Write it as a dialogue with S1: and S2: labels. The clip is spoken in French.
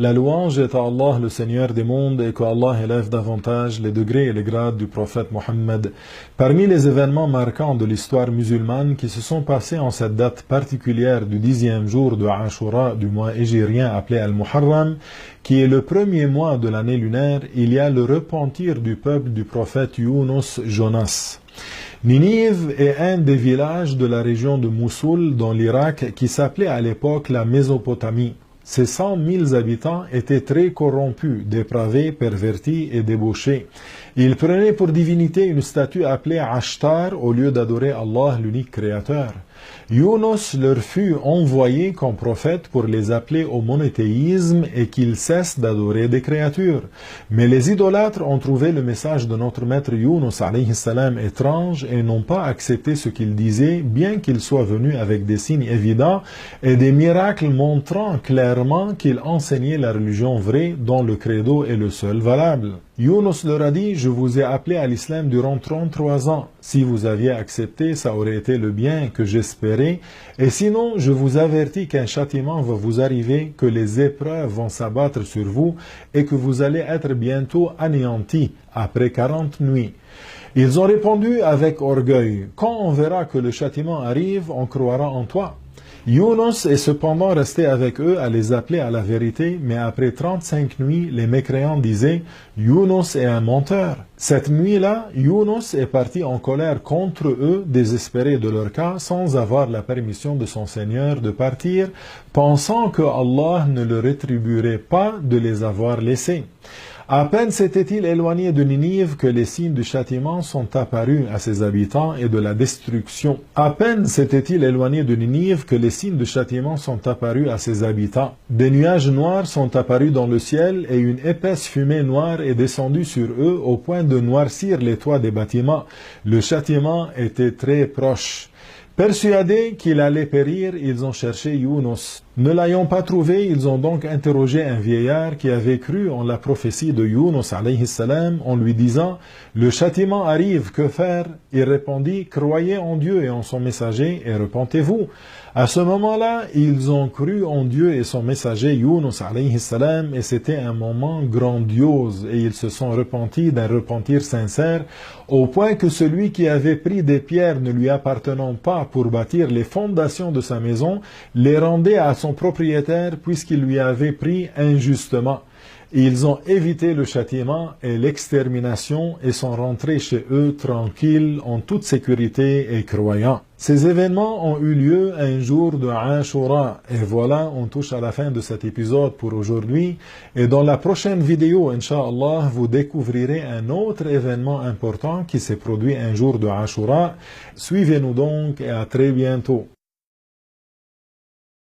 S1: La louange est à Allah, le Seigneur des mondes, et que Allah élève davantage les degrés et les grades du prophète Mohammed. Parmi les événements marquants de l'histoire musulmane qui se sont passés en cette date particulière du 10e jour de Ashura du mois hégirien appelé Al-Muharram, qui est le premier mois de l'année lunaire, il y a le repentir du peuple du prophète Yunus Jonas. Ninive est un des villages de la région de Moussoul dans l'Irak qui s'appelait à l'époque la Mésopotamie. Ses 100 000 habitants étaient très corrompus, dépravés, pervertis et débauchés. Ils prenaient pour divinité une statue appelée Ashtar au lieu d'adorer Allah, l'unique créateur. Yunus leur fut envoyé comme prophète pour les appeler au monothéisme et qu'ils cessent d'adorer des créatures. Mais les idolâtres ont trouvé le message de notre maître Yunus alayhi salam étrange et n'ont pas accepté ce qu'il disait, bien qu'il soit venu avec des signes évidents et des miracles montrant clairement qu'il enseignait la religion vraie dont le credo est le seul valable. Yunus leur a dit, je vous ai appelé à l'islam durant 33 ans. Si vous aviez accepté, ça aurait été le bien que j'espérais. Et sinon, je vous avertis qu'un châtiment va vous arriver, que les épreuves vont s'abattre sur vous et que vous allez être bientôt anéantis après 40 nuits. Ils ont répondu avec orgueil, quand on verra que le châtiment arrive, on croira en toi. Yunus est cependant resté avec eux à les appeler à la vérité, mais après 35 nuits, les mécréants disaient « Yunus est un menteur ». Cette nuit-là, Yunus est parti en colère contre eux, désespéré de leur cas, sans avoir la permission de son Seigneur de partir, pensant que Allah ne le rétribuerait pas de les avoir laissés. À peine s'était-il éloigné de Ninive que les signes du châtiment sont apparus à ses habitants et de la destruction. À peine s'était-il éloigné de Ninive que les signes du châtiment sont apparus à ses habitants. Des nuages noirs sont apparus dans le ciel et une épaisse fumée noire est descendue sur eux au point de noircir les toits des bâtiments. Le châtiment était très proche. Persuadés qu'il allait périr, ils ont cherché Yunus. Ne l'ayant pas trouvé, ils ont donc interrogé un vieillard qui avait cru en la prophétie de Yunus alayhi salam en lui disant « Le châtiment arrive, que faire ?» Il répondit « Croyez en Dieu et en son messager et repentez-vous ». À ce moment-là, ils ont cru en Dieu et son messager Yunus alayhi salam et c'était un moment grandiose et ils se sont repentis d'un repentir sincère au point que celui qui avait pris des pierres ne lui appartenant pas pour bâtir les fondations de sa maison les rendait à son propriétaire puisqu'il lui avait pris injustement. Ils ont évité le châtiment et l'extermination et sont rentrés chez eux tranquilles, en toute sécurité et croyants. Ces événements ont eu lieu un jour de Ashura. Et voilà, on touche à la fin de cet épisode pour aujourd'hui. Et dans la prochaine vidéo, Inch'Allah, vous découvrirez un autre événement important qui s'est produit un jour de Ashura. Suivez-nous donc et à très bientôt.